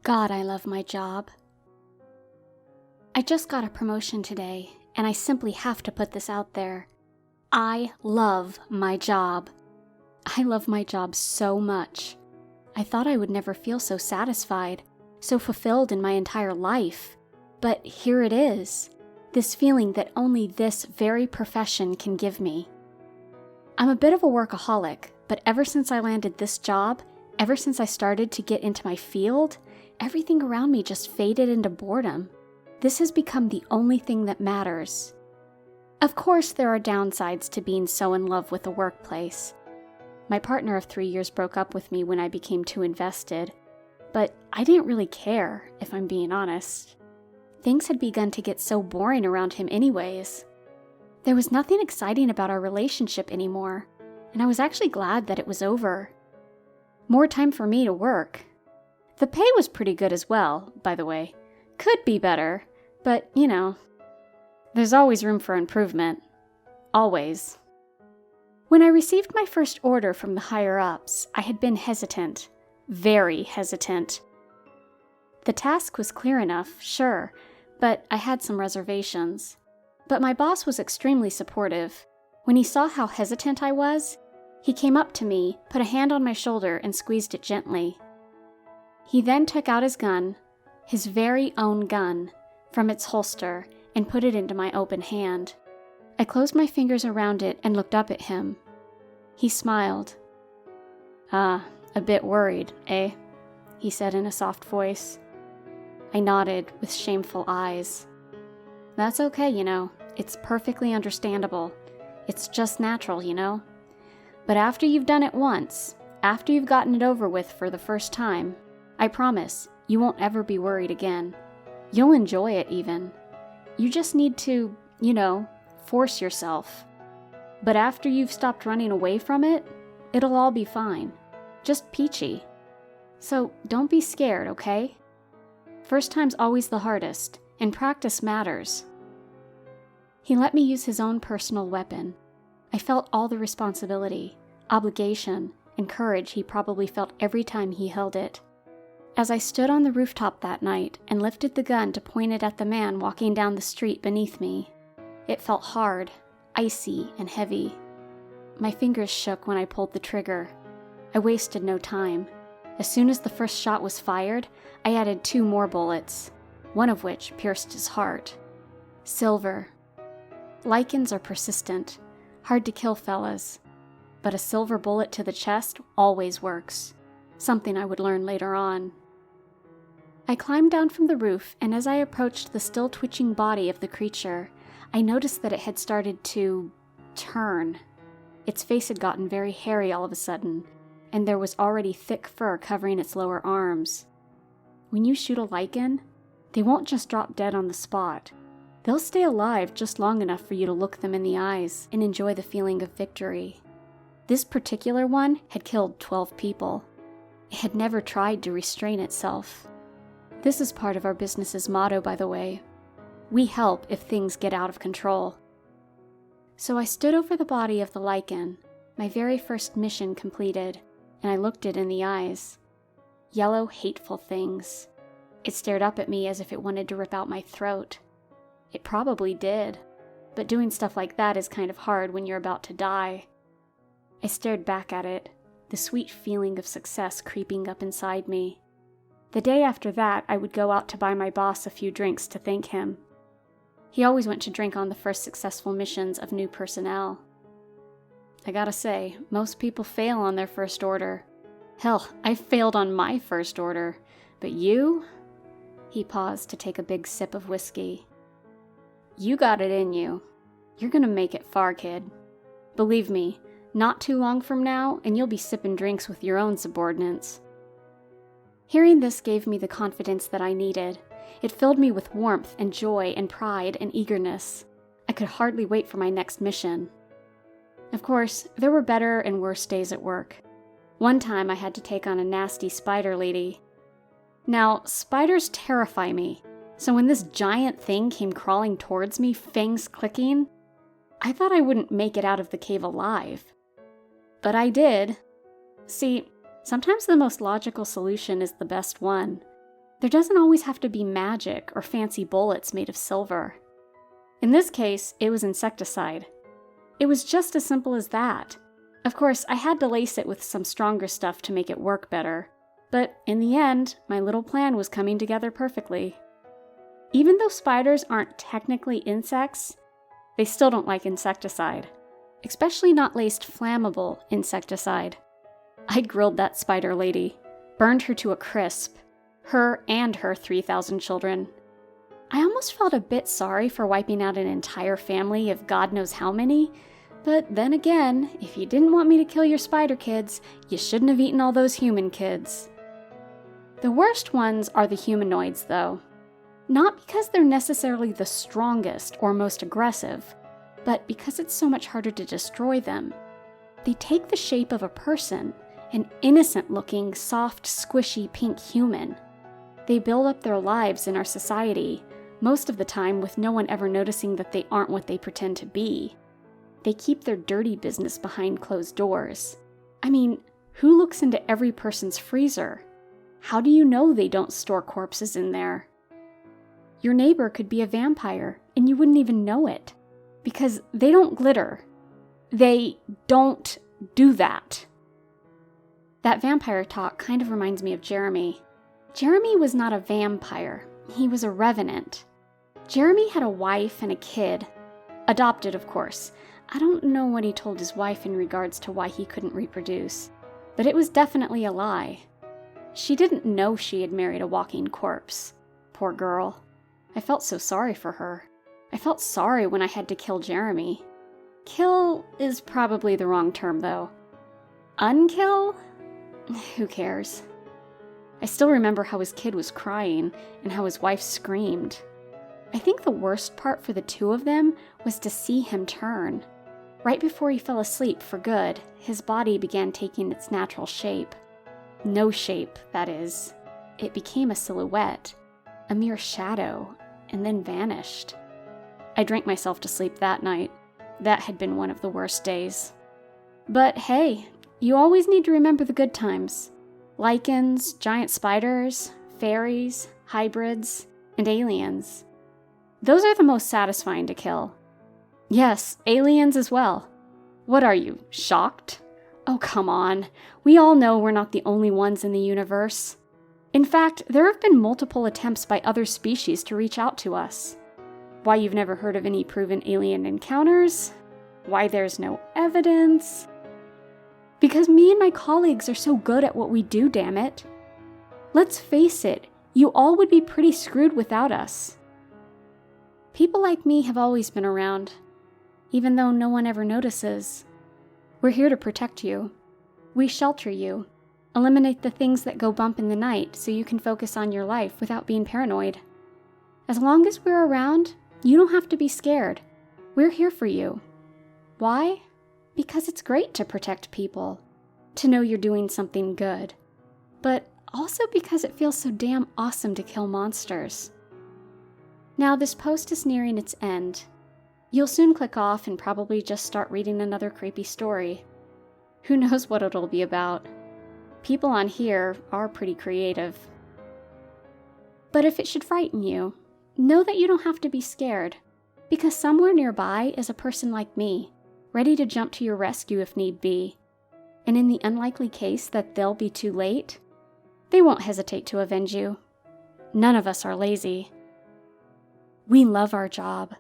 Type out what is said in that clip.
God, I love my job. I just got a promotion today, and I simply have to put this out there. I love my job. I love my job so much. I thought I would never feel so satisfied, so fulfilled in my entire life. But here it is, this feeling that only this very profession can give me. I'm a bit of a workaholic, but ever since I landed this job, ever since I started to get into my field, everything around me just faded into boredom. This has become the only thing that matters. Of course, there are downsides to being so in love with the workplace. My partner of 3 years broke up with me when I became too invested, but I didn't really care, if I'm being honest. Things had begun to get so boring around him anyways. There was nothing exciting about our relationship anymore, and I was actually glad that it was over. More time for me to work. The pay was pretty good as well, by the way. Could be better, but, there's always room for improvement. Always. When I received my first order from the higher-ups, I had been hesitant. Very hesitant. The task was clear enough, sure, but I had some reservations. But my boss was extremely supportive. When he saw how hesitant I was, he came up to me, put a hand on my shoulder, and squeezed it gently. He then took out his gun, his very own gun, from its holster and put it into my open hand. I closed my fingers around it and looked up at him. He smiled. A bit worried, eh? He said in a soft voice. I nodded with shameful eyes. That's okay, It's perfectly understandable. It's just natural, But after you've done it once, after you've gotten it over with for the first time, I promise, you won't ever be worried again. You'll enjoy it even. You just need to, force yourself. But after you've stopped running away from it, it'll all be fine. Just peachy. So don't be scared, okay? First time's always the hardest, and practice matters. He let me use his own personal weapon. I felt all the responsibility, obligation, and courage he probably felt every time he held it. As I stood on the rooftop that night and lifted the gun to point it at the man walking down the street beneath me, it felt hard, icy, and heavy. My fingers shook when I pulled the trigger. I wasted no time. As soon as the first shot was fired, I added 2 more bullets, one of which pierced his heart. Silver. Lichens are persistent, hard to kill fellas, but a silver bullet to the chest always works, something I would learn later on. I climbed down from the roof, and as I approached the still twitching body of the creature, I noticed that it had started to turn. Its face had gotten very hairy all of a sudden, and there was already thick fur covering its lower arms. When you shoot a lichen, they won't just drop dead on the spot. They'll stay alive just long enough for you to look them in the eyes and enjoy the feeling of victory. This particular one had killed 12 people. It had never tried to restrain itself. This is part of our business's motto, by the way. We help if things get out of control. So I stood over the body of the lichen, my very first mission completed, and I looked it in the eyes. Yellow, hateful things. It stared up at me as if it wanted to rip out my throat. It probably did, but doing stuff like that is kind of hard when you're about to die. I stared back at it, the sweet feeling of success creeping up inside me. The day after that, I would go out to buy my boss a few drinks to thank him. He always went to drink on the first successful missions of new personnel. I gotta say, most people fail on their first order. Hell, I failed on my first order. But you? He paused to take a big sip of whiskey. You got it in you. You're gonna make it far, kid. Believe me, not too long from now, and you'll be sipping drinks with your own subordinates. Hearing this gave me the confidence that I needed. It filled me with warmth and joy and pride and eagerness. I could hardly wait for my next mission. Of course, there were better and worse days at work. One time I had to take on a nasty spider lady. Now, spiders terrify me, so when this giant thing came crawling towards me, fangs clicking, I thought I wouldn't make it out of the cave alive. But I did. See, sometimes the most logical solution is the best one. There doesn't always have to be magic or fancy bullets made of silver. In this case, it was insecticide. It was just as simple as that. Of course, I had to lace it with some stronger stuff to make it work better. But in the end, my little plan was coming together perfectly. Even though spiders aren't technically insects, they still don't like insecticide. Especially not laced flammable insecticide. I grilled that spider lady, burned her to a crisp. Her and her 3,000 children. I almost felt a bit sorry for wiping out an entire family of God knows how many, but then again, if you didn't want me to kill your spider kids, you shouldn't have eaten all those human kids. The worst ones are the humanoids, though. Not because they're necessarily the strongest or most aggressive, but because it's so much harder to destroy them. They take the shape of a person, an innocent-looking, soft, squishy pink human. They build up their lives in our society, most of the time with no one ever noticing that they aren't what they pretend to be. They keep their dirty business behind closed doors. I mean, who looks into every person's freezer? How do you know they don't store corpses in there? Your neighbor could be a vampire, and you wouldn't even know it, because they don't glitter. They don't do that. That vampire talk kind of reminds me of Jeremy. Jeremy was not a vampire. He was a revenant. Jeremy had a wife and a kid. Adopted, of course. I don't know what he told his wife in regards to why he couldn't reproduce, but it was definitely a lie. She didn't know she had married a walking corpse. Poor girl. I felt so sorry for her. I felt sorry when I had to kill Jeremy. Kill is probably the wrong term, though. Unkill? Who cares? I still remember how his kid was crying and how his wife screamed. I think the worst part for the two of them was to see him turn. Right before he fell asleep for good, his body began taking its natural shape. No shape, that is. It became a silhouette, a mere shadow, and then vanished. I drank myself to sleep that night. That had been one of the worst days. But hey, you always need to remember the good times. Lichens, giant spiders, fairies, hybrids, and aliens. Those are the most satisfying to kill. Yes, aliens as well. What are you, shocked? Oh, come on. We all know we're not the only ones in the universe. In fact, there have been multiple attempts by other species to reach out to us. Why you've never heard of any proven alien encounters? Why there's no evidence? Because me and my colleagues are so good at what we do, damn it. Let's face it, you all would be pretty screwed without us. People like me have always been around, even though no one ever notices. We're here to protect you. We shelter you, eliminate the things that go bump in the night so you can focus on your life without being paranoid. As long as we're around, you don't have to be scared. We're here for you. Why? Because it's great to protect people, to know you're doing something good, but also because it feels so damn awesome to kill monsters. Now, this post is nearing its end. You'll soon click off and probably just start reading another creepy story. Who knows what it'll be about? People on here are pretty creative. But if it should frighten you, know that you don't have to be scared, because somewhere nearby is a person like me, ready to jump to your rescue if need be. And in the unlikely case that they'll be too late, they won't hesitate to avenge you. None of us are lazy. We love our job.